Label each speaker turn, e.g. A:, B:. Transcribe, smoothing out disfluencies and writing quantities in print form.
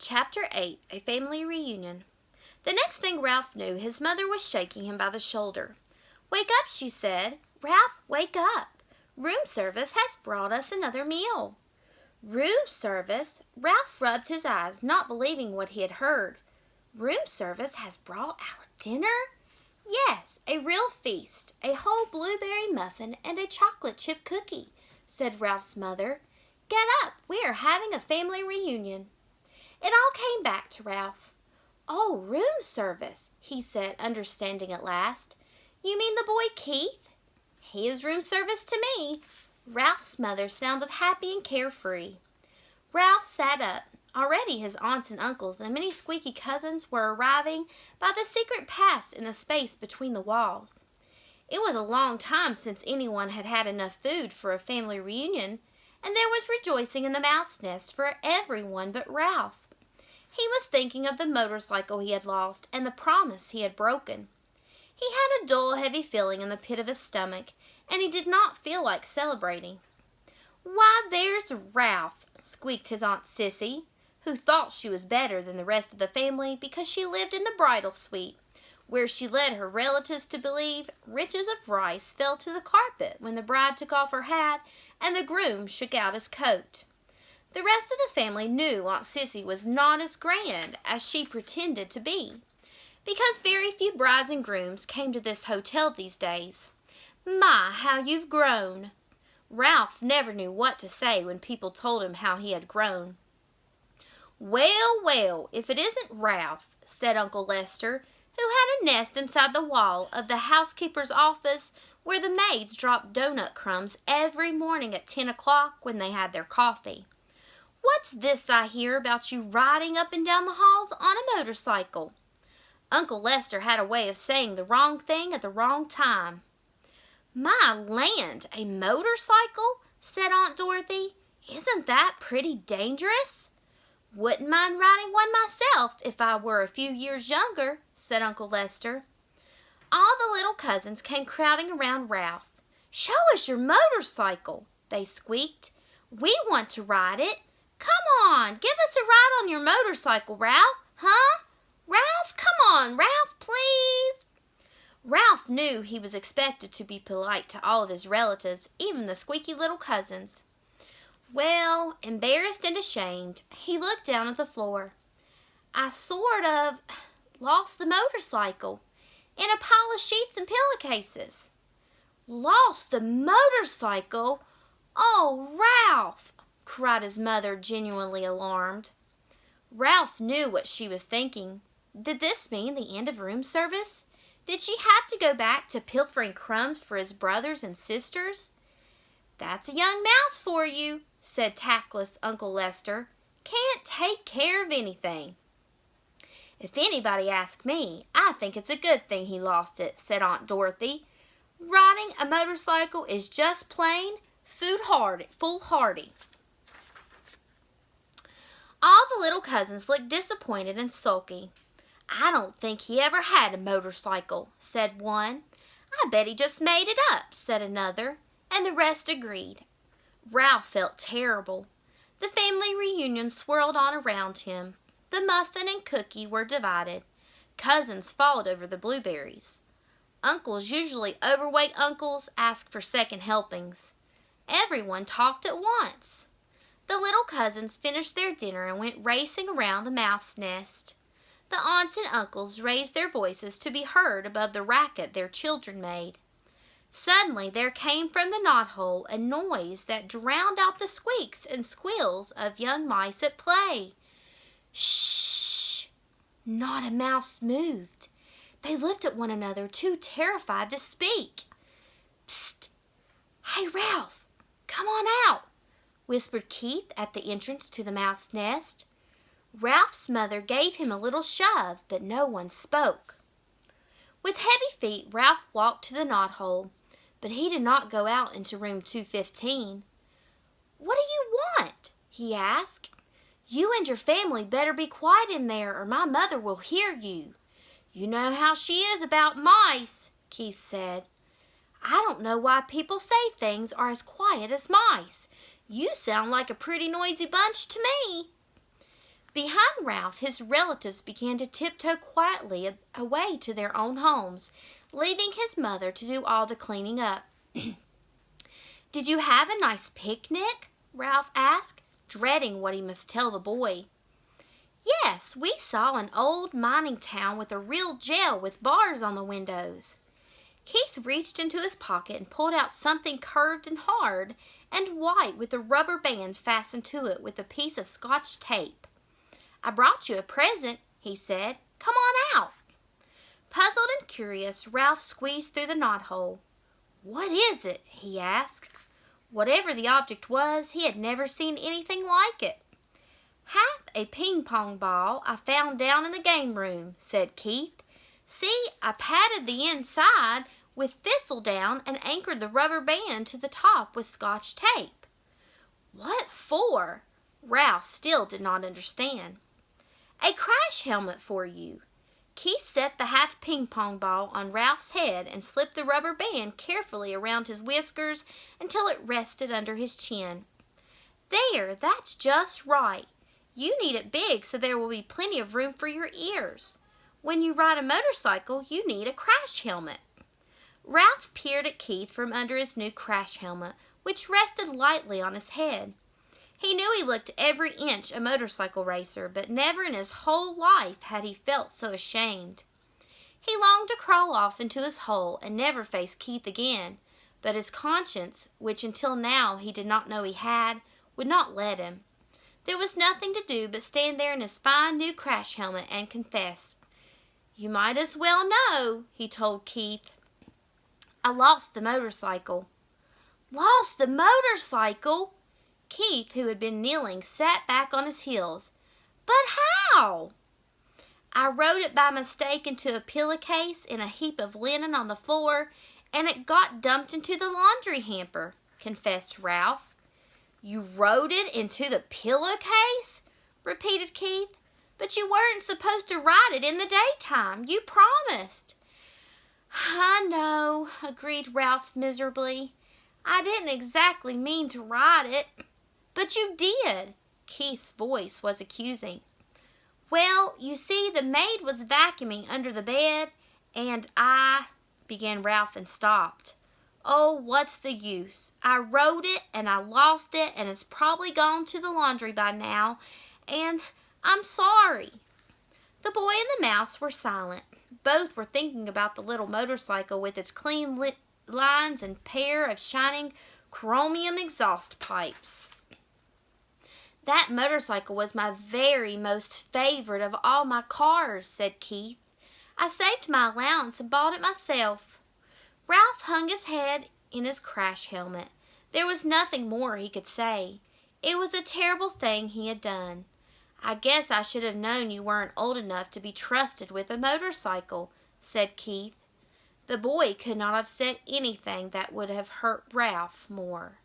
A: Chapter 8, A Family Reunion. The next thing Ralph knew, his mother was shaking him by the shoulder. "Wake up," she said. "Ralph, wake up. Room service has brought us another meal." Room service? Ralph rubbed his eyes, not believing what he had heard. Room service has brought our dinner? "Yes, a real feast, a whole blueberry muffin and a chocolate chip cookie," said Ralph's mother. "Get up, we are having a family reunion." It all came back to Ralph. "Oh, room service," he said, understanding at last. "You mean the boy Keith? He is room service to me." Ralph's mother sounded happy and carefree. Ralph sat up. Already his aunts and uncles and many squeaky cousins were arriving by the secret pass in the space between the walls. It was a long time since anyone had had enough food for a family reunion, and there was rejoicing in the mouse nest for everyone but Ralph. He was thinking of the motorcycle he had lost and the promise he had broken. He had a dull, heavy feeling in the pit of his stomach, and he did not feel like celebrating. "Why, there's Ralph," squeaked his Aunt Sissy, who thought she was better than the rest of the family because she lived in the bridal suite, where she led her relatives to believe riches of rice fell to the carpet when the bride took off her hat and the groom shook out his coat. The rest of the family knew Aunt Sissy was not as grand as she pretended to be, because very few brides and grooms came to this hotel these days. "My, how you've grown!" Ralph never knew what to say when people told him how he had grown. "Well, well, if it isn't Ralph," said Uncle Lester, who had a nest inside the wall of the housekeeper's office where the maids dropped doughnut crumbs every morning at 10 o'clock when they had their coffee. "What's this I hear about you riding up and down the halls on a motorcycle?" Uncle Lester had a way of saying the wrong thing at the wrong time. "My land, a motorcycle?" said Aunt Dorothy. "Isn't that pretty dangerous?" "Wouldn't mind riding one myself if I were a few years younger," said Uncle Lester. All the little cousins came crowding around Ralph. "Show us your motorcycle," they squeaked. "We want to ride it. Come on, give us a ride on your motorcycle, Ralph, huh? Ralph, come on, Ralph, please." Ralph knew he was expected to be polite to all of his relatives, even the squeaky little cousins. Well, embarrassed and ashamed, he looked down at the floor. "I sort of lost the motorcycle in a pile of sheets and pillowcases." "Lost the motorcycle? Oh, Ralph!" cried his mother, genuinely alarmed. Ralph knew what she was thinking. Did this mean the end of room service? Did she have to go back to pilfering crumbs for his brothers and sisters? "That's a young mouse for you," said tactless Uncle Lester. "Can't take care of anything." "If anybody asks me, I think it's a good thing he lost it," said Aunt Dorothy. "Riding a motorcycle is just plain foolhardy." All the little cousins looked disappointed and sulky. "I don't think he ever had a motorcycle," said one. "I bet he just made it up," said another, and the rest agreed. Ralph felt terrible. The family reunion swirled on around him. The muffin and cookie were divided. Cousins fought over the blueberries. Uncles, usually overweight uncles, asked for second helpings. Everyone talked at once. The little cousins finished their dinner and went racing around the mouse nest. The aunts and uncles raised their voices to be heard above the racket their children made. Suddenly there came from the knothole a noise that drowned out the squeaks and squeals of young mice at play. Shh! Not a mouse moved. They looked at one another, too terrified to speak. "Psst! Hey, Ralph, come on out," whispered Keith at the entrance to the mouse nest. Ralph's mother gave him a little shove, but no one spoke. With heavy feet, Ralph walked to the knothole, but he did not go out into room 215. "What do you want?" he asked. "You and your family better be quiet in there, or my mother will hear you." "You know how she is about mice," Keith said. "I don't know why people say things are as quiet as mice. You sound like a pretty noisy bunch to me." Behind Ralph, his relatives began to tiptoe quietly away to their own homes, leaving his mother to do all the cleaning up. "Did you have a nice picnic?" Ralph asked, dreading what he must tell the boy. "Yes, we saw an old mining town with a real jail with bars on the windows." Keith reached into his pocket and pulled out something curved and hard and white with a rubber band fastened to it with a piece of Scotch tape. "I brought you a present," he said. "Come on out." Puzzled and curious, Ralph squeezed through the knothole. "What is it?" he asked. Whatever the object was, he had never seen anything like it. "Half a ping-pong ball I found down in the game room," said Keith. "See, I padded the inside with thistledown and anchored the rubber band to the top with Scotch tape." "What for?" Ralph still did not understand. "A crash helmet for you." Keith set the half ping-pong ball on Ralph's head and slipped the rubber band carefully around his whiskers until it rested under his chin. "There, that's just right. You need it big so there will be plenty of room for your ears. When you ride a motorcycle, you need a crash helmet." Ralph peered at Keith from under his new crash helmet, which rested lightly on his head. He knew he looked every inch a motorcycle racer, but never in his whole life had he felt so ashamed. He longed to crawl off into his hole and never face Keith again, but his conscience, which until now he did not know he had, would not let him. There was nothing to do but stand there in his fine new crash helmet and confess. "You might as well know," he told Keith. "I lost the motorcycle." "Lost the motorcycle?" Keith, who had been kneeling, sat back on his heels. "But how?" "I rode it by mistake into a pillowcase in a heap of linen on the floor, and it got dumped into the laundry hamper," confessed Ralph. "You rode it into the pillowcase?" repeated Keith. "But you weren't supposed to ride it in the daytime. You promised." "I know," agreed Ralph miserably. "I didn't exactly mean to ride it." "But you did." Keith's voice was accusing. "Well, you see, the maid was vacuuming under the bed, and I—" began Ralph and stopped. "Oh, what's the use? I rode it, and I lost it, and it's probably gone to the laundry by now, and I'm sorry." The boy and the mouse were silent. Both were thinking about the little motorcycle with its clean lines and pair of shining chromium exhaust pipes. "That motorcycle was my very most favorite of all my cars," said Keith. "I saved my allowance and bought it myself." Ralph hung his head in his crash helmet. There was nothing more he could say. It was a terrible thing he had done. "I guess I should have known you weren't old enough to be trusted with a motorcycle," said Keith. The boy could not have said anything that would have hurt Ralph more.